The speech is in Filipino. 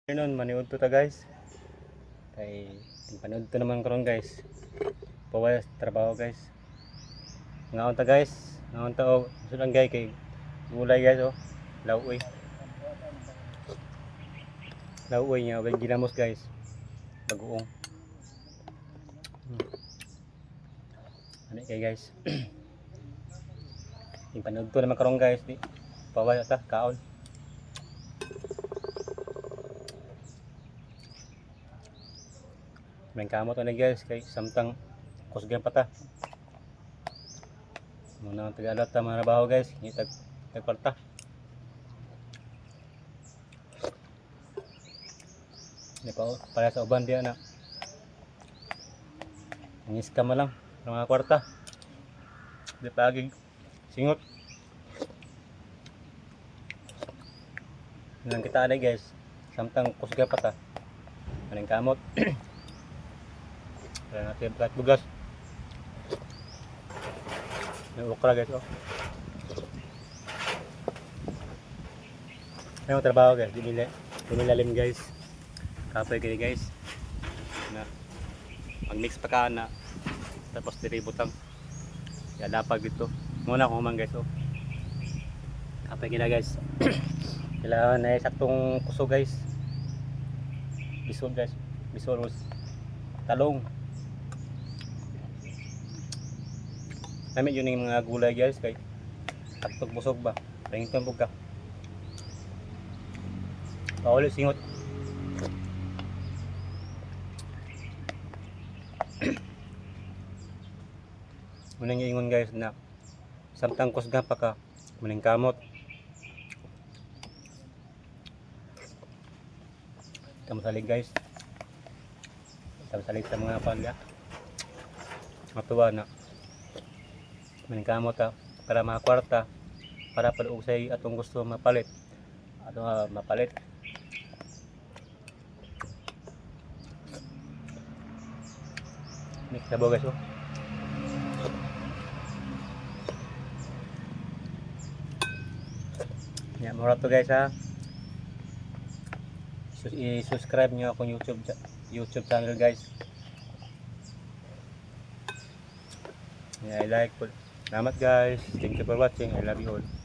Noon maniud to ta guys. Kay panood to naman karon guys. Paway sa trabaho guys. Ngaon ta guys. Ngaon ta og sulang gay kay gulay guys oh. Lauoy. Lauoy niya og ginamos guys. Bagoong. Ano kay guys. Panood to naman karon guys. Di paway ta kaon. Main kamot na guys kay samtang kusgan pa ta. Muna tagalat ta mga trabaho guys, tag kwarta. Ni pa para sa uban diya na. Ngis ka lang ng mga kwarta. Di pagig singot. Nang kita ada guys, samtang kusgan pa ta. Main kamot. Kaya natin plat bugas. May okra guys oh. May trabaho guys, dinilalim guys. Kapoy kayo guys. Na mag-mix pa ka na. Tapos diributang. Kaya lapag dito. Muna ko man guys oh. Kapoy kayo guys. Kailangan na saktong kuso guys. Bisol guys. Bisol talong. Namit yun yung mga gulay guys kay taktog busog ba rington po ka paulit singot. Munang ingon guys na samtang kusga pa ka muning kamot salig guys salig sa mga pagga matuwa na maningkamot ta para makakwarta para pag-usay atong gusto mapalit mapalit mix na bo guys oh. Yan mura to guys ha. I-subscribe nyo akong YouTube channel guys. Yeah, I like. Salamat guys. Thank you for watching. I love you all.